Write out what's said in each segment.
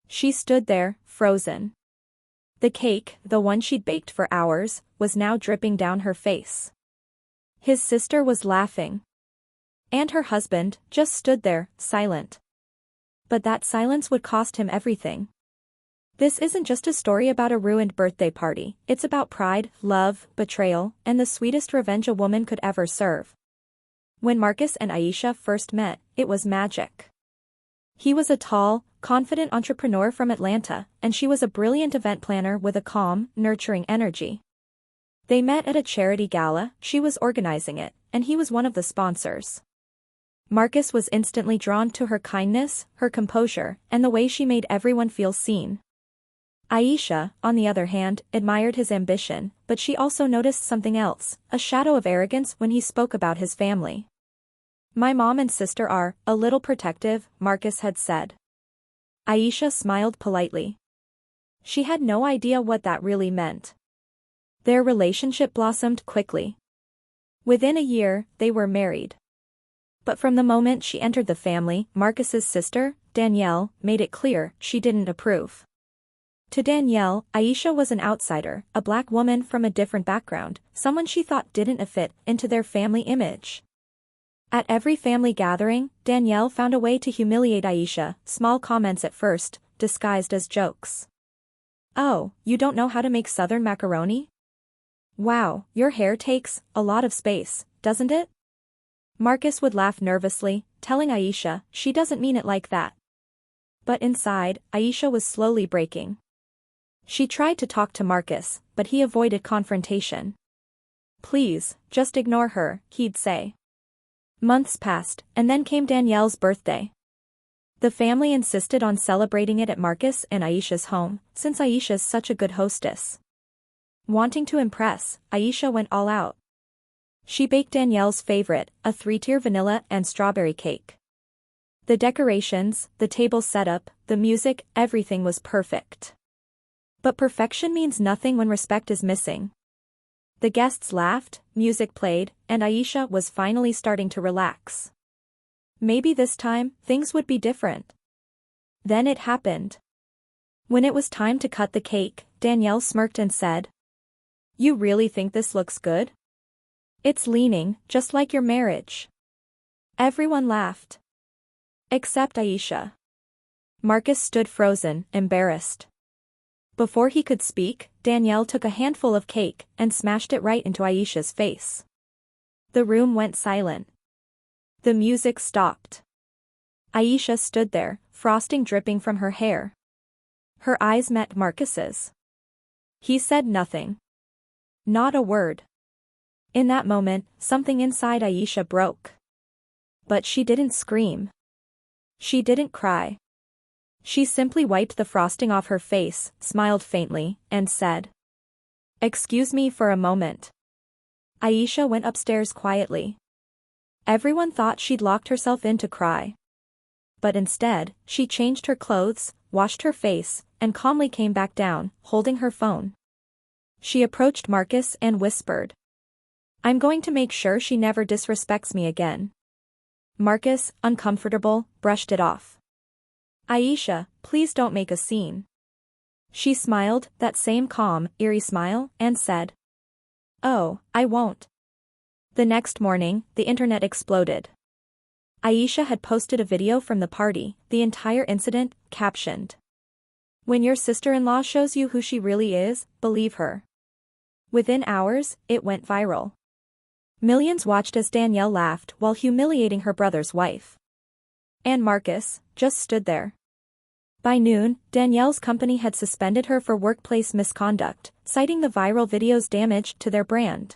She stood there, frozen. The cake, the one she'd baked for hours, was now dripping down her face. His sister was laughing. And her husband just stood there, silent. But that silence would cost him everything. This isn't just a story about a ruined birthday party, it's about pride, love, betrayal, and the sweetest revenge a woman could ever serve. When Marcus and Aisha first met, it was magic. He was a tall, confident entrepreneur from Atlanta, and she was a brilliant event planner with a calm, nurturing energy. They met at a charity gala, she was organizing it, and he was one of the sponsors. Marcus was instantly drawn to her kindness, her composure, and the way she made everyone feel seen. Aisha, on the other hand, admired his ambition, but she also noticed something else, a shadow of arrogance when he spoke about his family. "My mom and sister are a little protective," Marcus had said. Aisha smiled politely. She had no idea what that really meant. Their relationship blossomed quickly. Within a year, they were married. But from the moment she entered the family, Marcus's sister, Danielle, made it clear she didn't approve. To Danielle, Aisha was an outsider, a black woman from a different background, someone she thought didn't fit into their family image. At every family gathering, Danielle found a way to humiliate Aisha, small comments at first, disguised as jokes. "Oh, you don't know how to make southern macaroni? Wow, your hair takes a lot of space, doesn't it?" Marcus would laugh nervously, telling Aisha she doesn't mean it like that. But inside, Aisha was slowly breaking. She tried to talk to Marcus, but he avoided confrontation. "Please, just ignore her," he'd say. Months passed, and then came Danielle's birthday. The family insisted on celebrating it at Marcus and Aisha's home, since Aisha's such a good hostess. Wanting to impress, Aisha went all out. She baked Danielle's favorite, a 3-tier vanilla and strawberry cake. The decorations, the table setup, the music, everything was perfect. But perfection means nothing when respect is missing. The guests laughed, music played, and Aisha was finally starting to relax. Maybe this time, things would be different. Then it happened. When it was time to cut the cake, Danielle smirked and said, "You really think this looks good? It's leaning, just like your marriage." Everyone laughed. Except Aisha. Marcus stood frozen, embarrassed. Before he could speak, Danielle took a handful of cake and smashed it right into Aisha's face. The room went silent. The music stopped. Aisha stood there, frosting dripping from her hair. Her eyes met Marcus's. He said nothing. Not a word. In that moment, something inside Aisha broke. But she didn't scream. She didn't cry. She simply wiped the frosting off her face, smiled faintly, and said, "Excuse me for a moment." Aisha went upstairs quietly. Everyone thought she'd locked herself in to cry. But instead, she changed her clothes, washed her face, and calmly came back down, holding her phone. She approached Marcus and whispered, "I'm going to make sure she never disrespects me again." Marcus, uncomfortable, brushed it off. "Aisha, please don't make a scene." She smiled, that same calm, eerie smile, and said, "Oh, I won't." The next morning, the internet exploded. Aisha had posted a video from the party, the entire incident, captioned, "When your sister-in-law shows you who she really is, believe her." Within hours, it went viral. Millions watched as Danielle laughed while humiliating her brother's wife. And Marcus just stood there. By noon, Danielle's company had suspended her for workplace misconduct, citing the viral video's damage to their brand.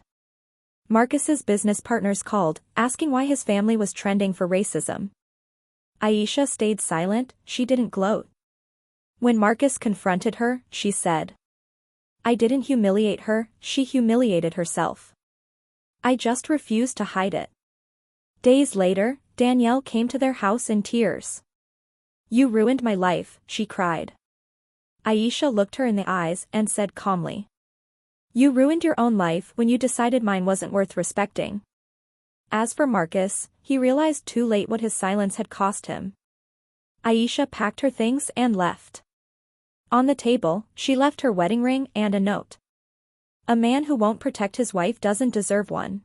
Marcus's business partners called, asking why his family was trending for racism. Aisha stayed silent, she didn't gloat. When Marcus confronted her, she said, "I didn't humiliate her, she humiliated herself. I just refused to hide it." Days later, Danielle came to their house in tears. "You ruined my life," she cried. Aisha looked her in the eyes and said calmly, "You ruined your own life when you decided mine wasn't worth respecting." As for Marcus, he realized too late what his silence had cost him. Aisha packed her things and left. On the table, she left her wedding ring and a note. A man who won't protect his wife doesn't deserve one.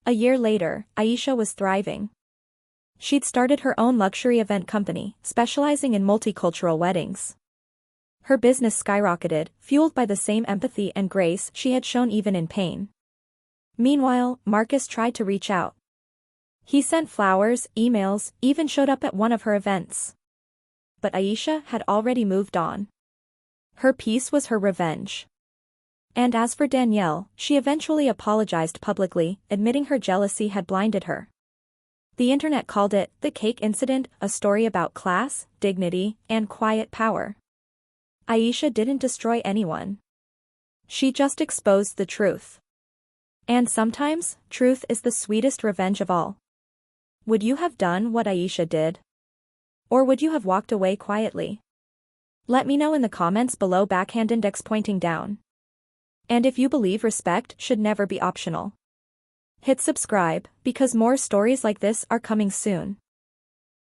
A year later, Aisha was thriving. She'd started her own luxury event company, specializing in multicultural weddings. Her business skyrocketed, fueled by the same empathy and grace she had shown even in pain. Meanwhile, Marcus tried to reach out. He sent flowers, emails, even showed up at one of her events. But Aisha had already moved on. Her peace was her revenge. And as for Danielle, she eventually apologized publicly, admitting her jealousy had blinded her. The internet called it the cake incident, a story about class, dignity, and quiet power. Aisha didn't destroy anyone. She just exposed the truth. And sometimes, truth is the sweetest revenge of all. Would you have done what Aisha did? Or would you have walked away quietly? Let me know in the comments below. Backhand index pointing down. And if you believe respect should never be optional, hit subscribe, because more stories like this are coming soon.